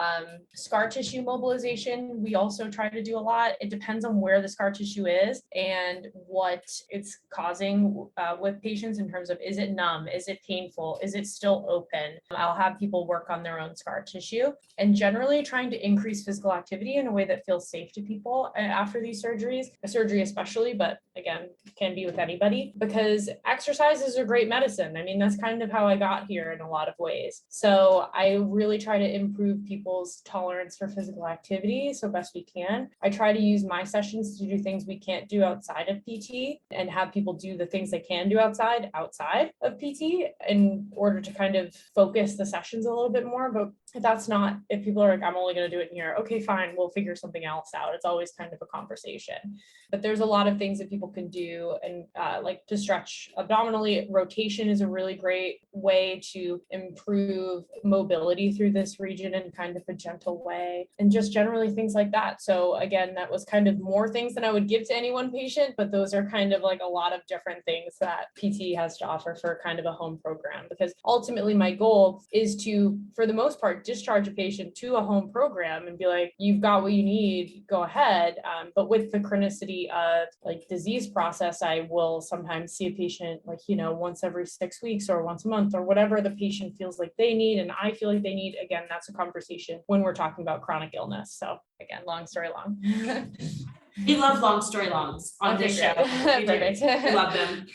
S4: scar tissue mobilization, we also try to do a lot. It depends on where the scar tissue is and what it's causing with patients in terms of, is it numb? Is it painful? Is it still open? I'll have people work on their own scar tissue, and generally trying to increase physical activity in a way that feels safe to people after these surgeries, a surgery especially, but again, can be with anybody. because exercise is a great medicine. I mean, that's kind of how I got here in a lot of ways. So I really try to improve people's tolerance for physical activity so best we can. I try to use my sessions to do things we can't do outside of PT and have people do the things they can do outside of PT in order to kind of focus the sessions a little bit more. But if people are like, I'm only going to do it in here, okay, fine, we'll figure something else out. It's always kind of a conversation. But there's a lot of things that people can do, and like to stretch abdominally. Rotation is a really great way to improve mobility through this region in kind of a gentle way, and just generally things like that. So again, that was kind of more things than I would give to any one patient, but those are kind of like a lot of different things that PT has to offer for kind of a home program, because ultimately my goal is to, for the most part, discharge a patient to a home program and be like, you've got what you need, go ahead. But with the chronicity of like disease process, I will sometimes see a patient like, once every 6 weeks or once a month or whatever the patient feels like they need and I feel like they need. Again, that's a conversation when we're talking about chronic illness. So again, long story long.
S3: We love long story longs on this show.
S4: Perfect.
S3: We love them.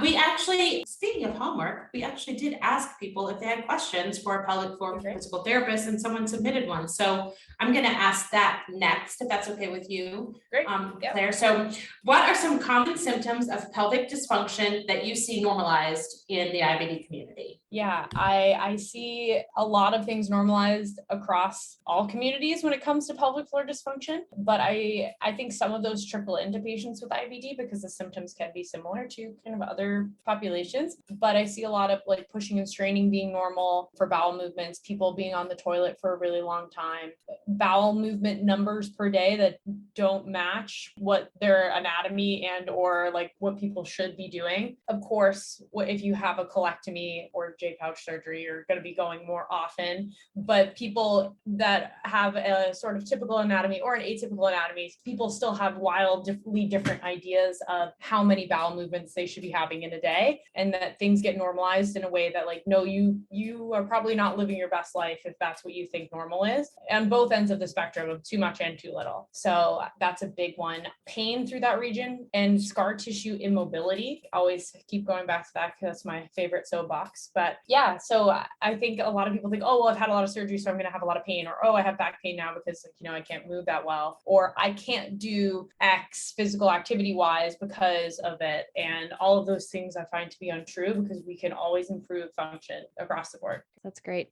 S3: We actually, speaking of homework, we actually did ask people if they had questions for a pelvic floor physical therapist, and someone submitted one. So I'm going to ask that next, if that's okay with you, Claire. So what are some common symptoms of pelvic dysfunction that you see normalized in the IBD community?
S4: Yeah, I see a lot of things normalized across all communities when it comes to pelvic floor dysfunction, but I think some of those trickle into patients with IBD because the symptoms can be similar to kind of other populations. But I see a lot of like pushing and straining being normal for bowel movements, people being on the toilet for a really long time, bowel movement numbers per day that don't match what their anatomy and or like what people should be doing. Of course, if you have a colectomy or J-pouch surgery, you're going to be going more often, but people that have a sort of typical anatomy or an atypical anatomy, people still have wildly different ideas of how many bowel movements they should be having in a day, and that things get normalized in a way that like, no, you are probably not living your best life if that's what you think normal is, on both ends of the spectrum of too much and too little. So that's a big one. Pain through that region and scar tissue immobility. Always keep going back to that because that's my favorite soapbox. But yeah, so I think a lot of people think, oh, well, I've had a lot of surgery, so I'm going to have a lot of pain, or, oh, I have back pain now because, I can't move that well, or I can't do X physical activity wise because of it. And all of those things I find to be untrue, because we can always improve function across the board.
S1: That's great.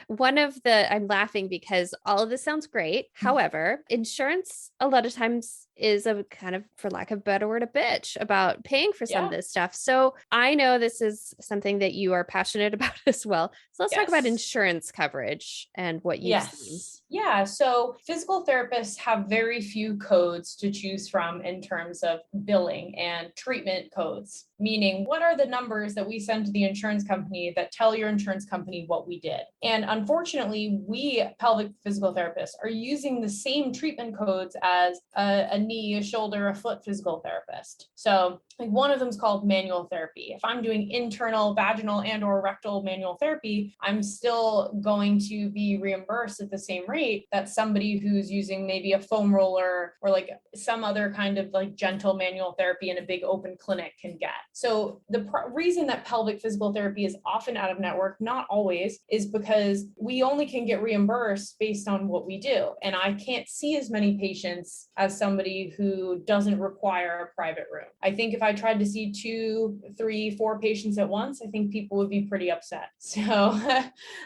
S1: I'm laughing because all of this sounds great. However, insurance a lot of times is a kind of, for lack of a better word, a bitch about paying for some of this stuff. So I know this is something that you are passionate about as well. So let's talk about insurance coverage and what you've seen.
S4: Yeah, so physical therapists have very few codes to choose from in terms of billing and treatment codes, meaning what are the numbers that we send to the insurance company that tell your insurance company what we did? And unfortunately, we pelvic physical therapists are using the same treatment codes as a knee, a shoulder, a foot physical therapist. So like one of them is called manual therapy. If I'm doing internal, vaginal, and or rectal manual therapy, I'm still going to be reimbursed at the same rate that somebody who's using maybe a foam roller or like some other kind of like gentle manual therapy in a big open clinic can get. So the reason that pelvic physical therapy is often out of network, not always, is because we only can get reimbursed based on what we do. And I can't see as many patients as somebody who doesn't require a private room. I think if I tried to see 2, 3, 4 patients at once, I think people would be pretty upset. So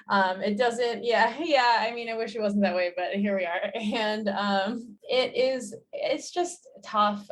S4: it doesn't, I mean, I wish it wasn't that way, but here we are. And it's just tough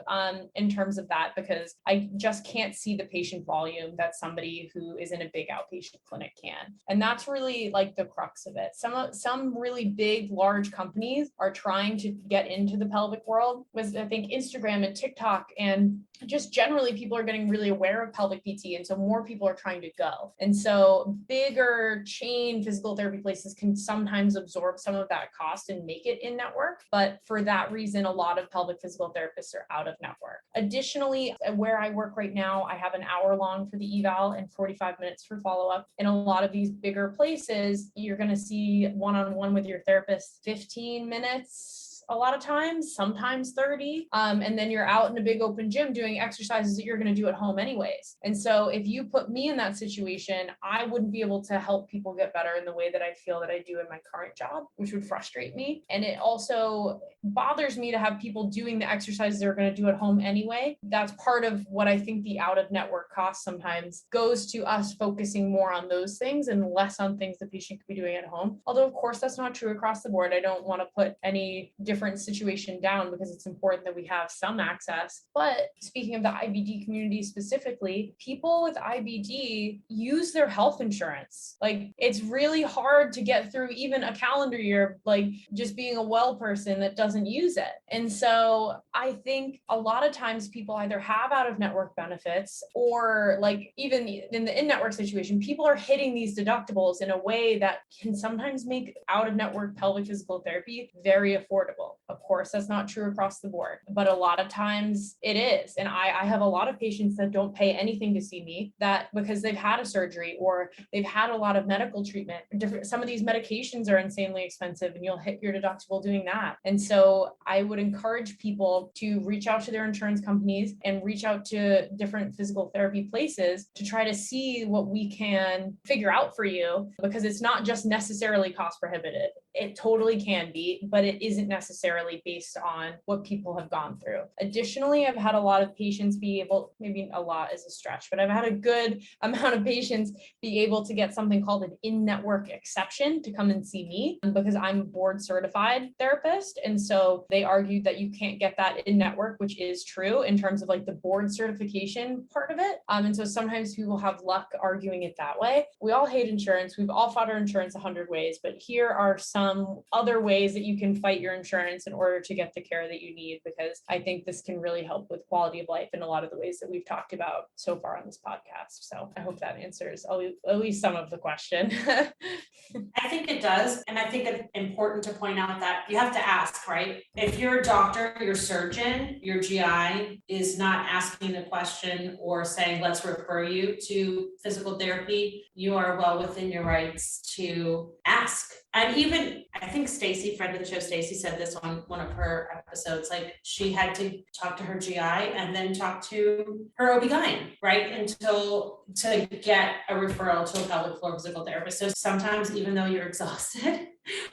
S4: in terms of that, because I just can't see the patient volume that somebody who is in a big outpatient clinic can. And that's really like the crux of it. Some really big, large companies are trying to get into the pelvic world with, I think, Instagram and TikTok, and just generally people are getting really aware of pelvic PT. And so more people are trying to go. And so bigger chain physical therapy places can sometimes absorb some of that cost and make it in network. But for that reason, a lot of pelvic physical therapists are out of network. Additionally, where I work right now, I have an hour long for the eval and 45 minutes for follow-up. In a lot of these bigger places, you're going to see one-on-one with your therapist 15 minutes a lot of times, sometimes 30. And then you're out in a big open gym doing exercises that you're going to do at home anyways. And so if you put me in that situation, I wouldn't be able to help people get better in the way that I feel that I do in my current job, which would frustrate me. And it also bothers me to have people doing the exercises they're going to do at home anyway. That's part of what I think the out of network cost sometimes goes to us focusing more on those things and less on things the patient could be doing at home. Although, of course, that's not true across the board. I don't want to put any different situation down because it's important that we have some access. But speaking of the IBD community specifically, people with IBD use their health insurance. Like, it's really hard to get through even a calendar year, like just being a well person that doesn't use it. And so I think a lot of times people either have out of network benefits or, like, even in the in-network situation, people are hitting these deductibles in a way that can sometimes make out of network pelvic physical therapy very affordable. Of course, that's not true across the board, but a lot of times it is. And I have a lot of patients that don't pay anything to see me, that because they've had a surgery or they've had a lot of medical treatment. Some of these medications are insanely expensive and you'll hit your deductible doing that. And so I would encourage people to reach out to their insurance companies and reach out to different physical therapy places to try to see what we can figure out for you, because it's not just necessarily cost prohibitive. It totally can be, but it isn't necessarily based on what people have gone through. Additionally, I've had a lot of patients be able, maybe a lot is a stretch, but I've had a good amount of patients be able to get something called an in-network exception to come and see me because I'm a board certified therapist. And so they argued that you can't get that in-network, which is true in terms of like the board certification part of it. And so sometimes people have luck arguing it that way. We all hate insurance. We've all fought our insurance 100 ways, but here are some other ways that you can fight your insurance in order to get the care that you need, because I think this can really help with quality of life in a lot of the ways that we've talked about so far on this podcast. So I hope that answers at least some of the question.
S3: I think it does. And I think it's important to point out that you have to ask, right? If you're a doctor, your surgeon, your GI is not asking a question or saying, let's refer you to physical therapy, you are well within your rights to ask. And even, I think Stacy, friend of the show, Stacy said this on one of her episodes, like she had to talk to her GI and then talk to her OB-GYN, right? To get a referral to a pelvic floor physical therapist. So sometimes, even though you're exhausted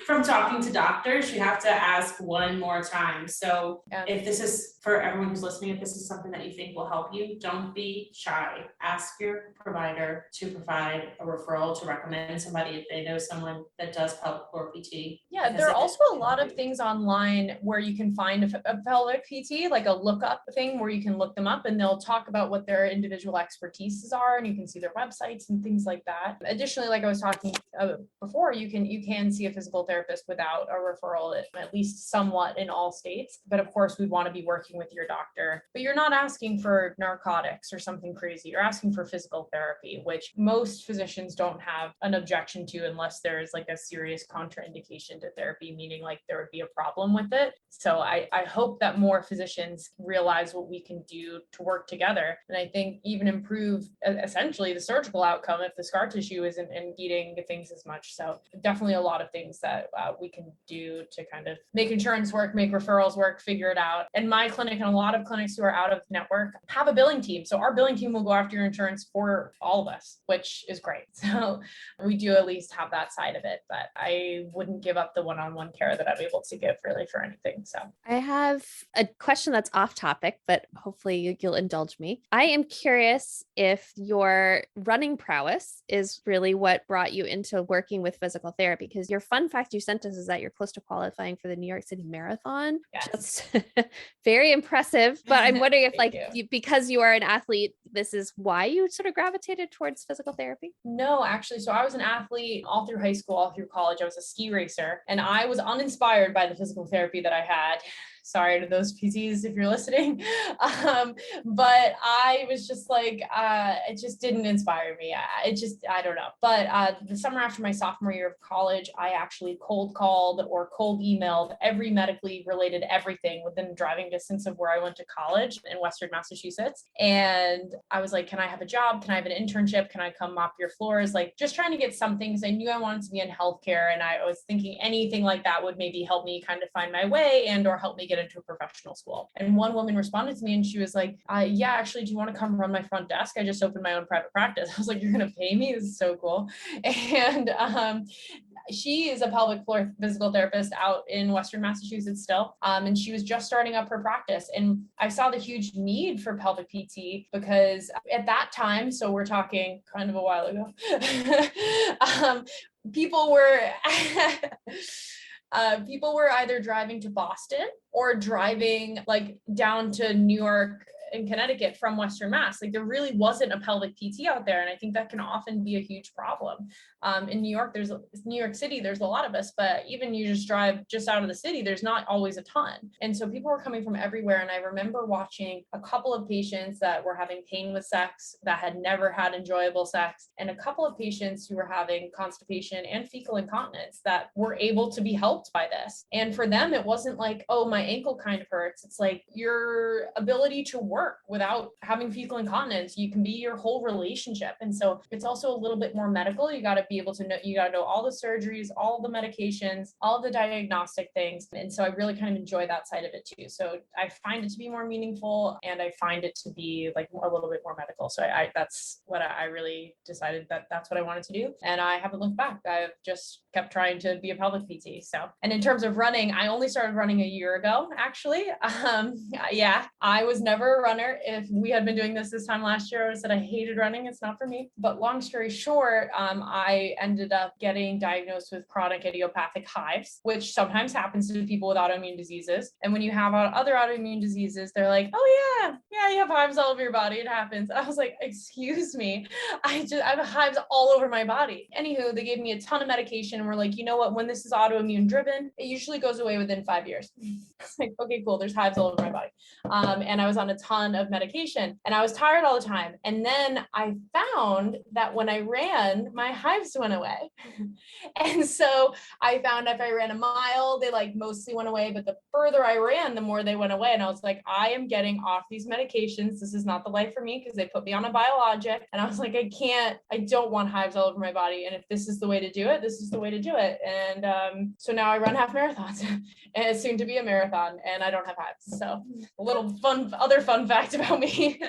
S3: from talking to doctors, you have to ask one more time. So if this is, for everyone who's listening, if this is something that you think will help you, don't be shy. Ask your provider to provide a referral, to recommend somebody if they know someone that does pelvic floor PT.
S4: Yeah, there are also a lot of things online where you can find a pelvic PT, like a lookup thing where you can look them up and they'll talk about what their individual expertises are, and you can see their websites and things like that. Additionally, like I was talking before, you can see a physical therapist without a referral, at least somewhat in all states. But of course, we'd want to be working with your doctor. But you're not asking for narcotics or something crazy. You're asking for physical therapy, which most physicians don't have an objection to unless there's like a serious contraindication to therapy, meaning like there would be a problem with it. So I hope that more physicians realize what we can do to work together. And I think even improve essentially the surgical outcome if the scar tissue isn't impeding things as much. So definitely a lot of things that we can do to kind of make insurance work, make referrals work, figure it out. And my clinic and a lot of clinics who are out of network have a billing team. So our billing team will go after your insurance for all of us, which is great. So we do at least have that side of it, but I wouldn't give up the one-on-one care that I'm able to give really for anything. So
S1: I have a question that's off topic, but hopefully you'll indulge me. I am curious if your running prowess is really what brought you into working with physical therapy, because your fun fact you sent us is that you're close to qualifying for the New York City Marathon.
S4: yes.
S1: That's very impressive. But I'm wondering if because you are an athlete, this is why you sort of gravitated towards physical therapy?
S4: No, actually. So I was an athlete all through high school, all through college. I was a ski racer, and I was uninspired by the physical therapy that I had. Sorry to those PTs if you're listening. But I was just like, it just didn't inspire me. I don't know. But the summer after my sophomore year of college, I actually cold called or cold emailed every medically related everything within driving distance of where I went to college in Western Massachusetts. And I was like, can I have a job? Can I have an internship? Can I come mop your floors? Like just trying to get something because I knew I wanted to be in healthcare. And I was thinking anything like that would maybe help me kind of find my way and or help me get into a professional school. And one woman responded to me and she was like, yeah, actually, do you want to come run my front desk? I just opened my own private practice. I was like, you're going to pay me? This is so cool. And she is a pelvic floor physical therapist out in Western Massachusetts still. And she was just starting up her practice. And I saw the huge need for pelvic PT because at that time, so we're talking kind of a while ago, people were people were either driving to Boston or driving like down to New York and Connecticut from Western Mass. Like there really wasn't a pelvic PT out there. And I think that can often be a huge problem. In New York City, there's a lot of us, but even you just drive just out of the city, there's not always a ton. And so people were coming from everywhere. And I remember watching a couple of patients that were having pain with sex that had never had enjoyable sex, and a couple of patients who were having constipation and fecal incontinence that were able to be helped by this. And for them, it wasn't like, oh, my ankle kind of hurts. It's like your ability to work without having fecal incontinence, you can be your whole relationship. And so it's also a little bit more medical. You got to be able to know, you got to know all the surgeries, all the medications, all the diagnostic things. And so I really kind of enjoy that side of it too. So I find it to be more meaningful and I find it to be like a little bit more medical. So that's what I really decided that that's what I wanted to do. And I haven't looked back. I've just kept trying to be a pelvic PT. So, and in terms of running, I only started running a year ago, actually. Yeah, I was never a runner. If we had been doing this time last year, I would have said I hated running. It's not for me. But long story short, I ended up getting diagnosed with chronic idiopathic hives, which sometimes happens to people with autoimmune diseases. And when you have other autoimmune diseases, they're like, oh yeah, you have hives all over your body. It happens. I was like, excuse me. I have hives all over my body. Anywho, they gave me a ton of medication and we're like, you know what, when this is autoimmune driven, it usually goes away within 5 years. Like, okay, cool. There's hives all over my body. And I was on a ton of medication and I was tired all the time. And then I found that when I ran, my hives went away. And so I found if I ran a mile, they like mostly went away, but the further I ran, the more they went away. And I was like, I am getting off these medications. This is not the life for me because they put me on a biologic. And I was like, I don't want hives all over my body. And if this is the way to do it, this is the way to do it. And so now I run half marathons and it's soon to be a marathon and I don't have hives. So a little other fun fact about me.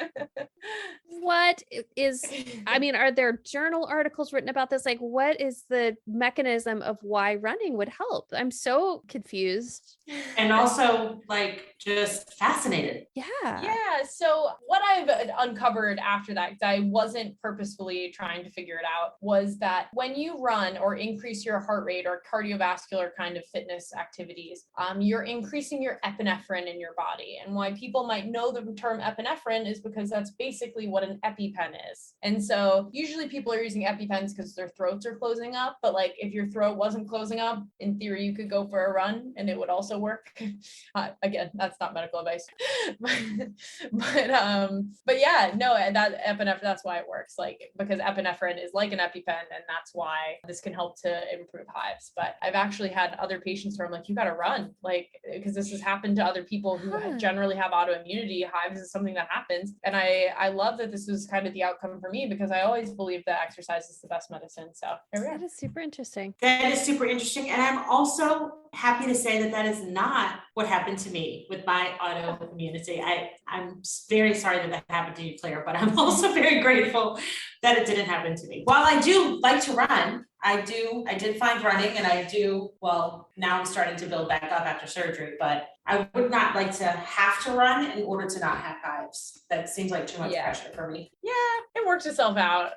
S1: Are there journal articles written about this? Like, what is the mechanism of why running would help? I'm so confused.
S3: And also like just fascinated.
S1: Yeah.
S4: So what I've uncovered after that, because I wasn't purposefully trying to figure it out, was that when you run or increase your heart rate or cardiovascular kind of fitness activities, you're increasing your epinephrine in your body. And why people might know the term epinephrine is because that's basically what an EpiPen is. And so usually people are using EpiPens because their throats are closing up. But like if your throat wasn't closing up, in theory, you could go for a run and it would also work. Again, that's not medical advice. But yeah, no, that epinephrine, that's why it works. Like, because epinephrine is like an EpiPen and that's why this can help to improve hives. But I've actually had other patients where I'm like, you got to run, like, because this has happened to other people who generally have autoimmunity. Hives is something that happens. And I love that this was kind of the outcome for me because I always believe that exercise is the best medicine. So
S1: that is super interesting.
S3: That is super interesting. And I'm also happy to say that that is not what happened to me with my autoimmunity. I'm very sorry that happened to you, Claire, but I'm also very grateful that it didn't happen to me. While I do like to run, I did find running and well, now I'm starting to build back up after surgery, but I would not like to have to run in order to not have hives. That seems like too much pressure for me.
S4: Yeah, it works itself out.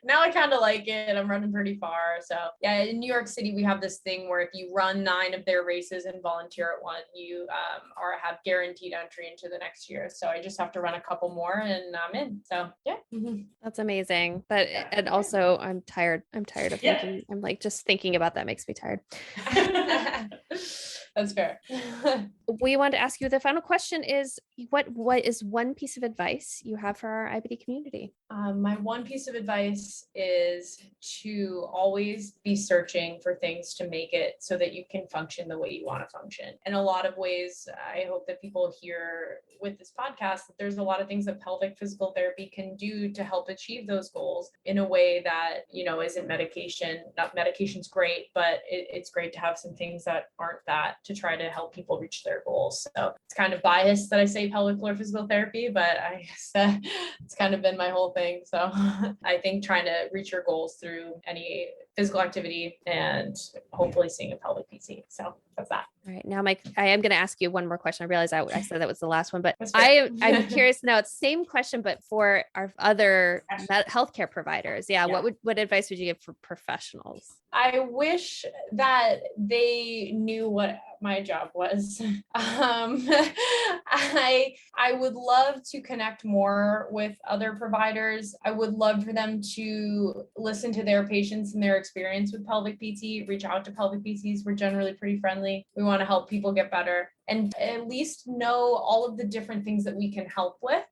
S4: Now I kind of like it. I'm running pretty far. So yeah, in New York City, we have this thing where if you run 9 of their races and volunteer at one, you have guaranteed entry into the next year. So I just have to run a couple more and I'm in. So yeah.
S1: That's amazing. But and also I'm tired of thinking. I'm like, just thinking about that makes me tired.
S4: That's fair.
S1: We want to ask you, the final question is, what is one piece of advice you have for our IBD community?
S4: My one piece of advice is to always be searching for things to make it so that you can function the way you want to function. In a lot of ways, I hope that people hear with this podcast that there's a lot of things that pelvic physical therapy can do to help achieve those goals in a way that, isn't medication. Not medication's great, but it's great to have some things that aren't that to try to help people reach their goals. So it's kind of biased that I say pelvic floor physical therapy, but I guess it's kind of been my whole thing. So I think trying to reach your goals through any physical activity and hopefully seeing a pelvic PT. So that's that.
S1: All right. Now, Mike, I am going to ask you one more question. I realize I said that was the last one, but I'm curious to know, it's the same question, but for our other healthcare providers. Yeah. What advice would you give for professionals?
S4: I wish that they knew what my job was. I would love to connect more with other providers. I would love for them to listen to their patients and their experience with pelvic PT, reach out to pelvic PTs. We're generally pretty friendly. We want to help people get better and at least know all of the different things that we can help with.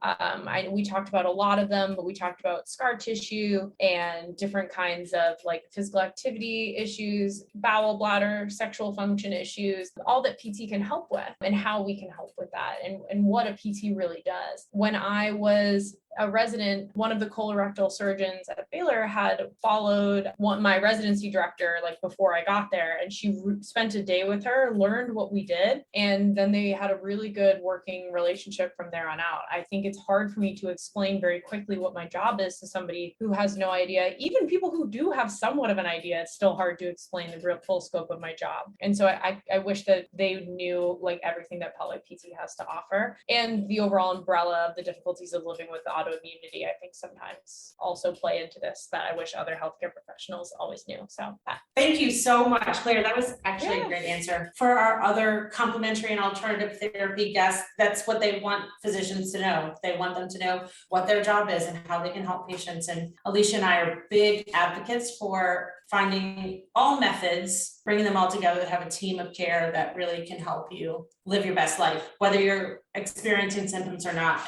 S4: We talked about a lot of them, but we talked about scar tissue and different kinds of like physical activity issues, bowel, bladder, sexual function issues, all that PT can help with and how we can help with that and what a PT really does. When I was a resident, one of the colorectal surgeons at Baylor had followed my residency director like before I got there, and she spent a day with her, learned what we did, and then they had a really good working relationship from there on out. I think it's hard for me to explain very quickly what my job is to somebody who has no idea. Even people who do have somewhat of an idea, it's still hard to explain the real full scope of my job. And so I wish that they knew like everything that pelvic PT has to offer and the overall umbrella of the difficulties of living with autoimmunity, I think sometimes also play into this that I wish other healthcare professionals always knew. So
S3: thank you so much, Claire. That was actually a great answer. For our other complementary and alternative therapy guests, that's what they want physicians to know. They want them to know what their job is and how they can help patients. And Alicia and I are big advocates for finding all methods, bringing them all together to have a team of care that really can help you live your best life, whether you're experiencing symptoms or not.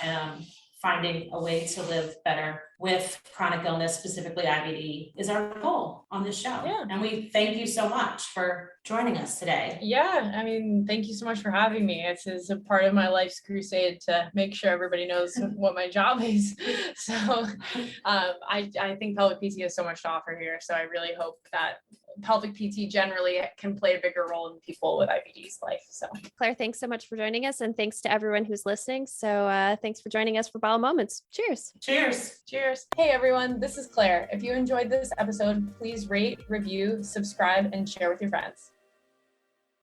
S3: Finding a way to live better with chronic illness, specifically IBD, is our goal on this show. Yeah. And we thank you so much for joining us today.
S4: Yeah, I mean, thank you so much for having me. It's a part of my life's crusade to make sure everybody knows what my job is. So I think pelvic PT has so much to offer here. So I really hope that pelvic PT generally can play a bigger role in people with IBD's life. So
S1: Claire, thanks so much for joining us, and thanks to everyone who's listening. So thanks for joining us for Bowel Moments. Cheers.
S3: Cheers.
S4: Cheers. Hey everyone, this is Claire. If you enjoyed this episode, please rate, review, subscribe, and share with your friends.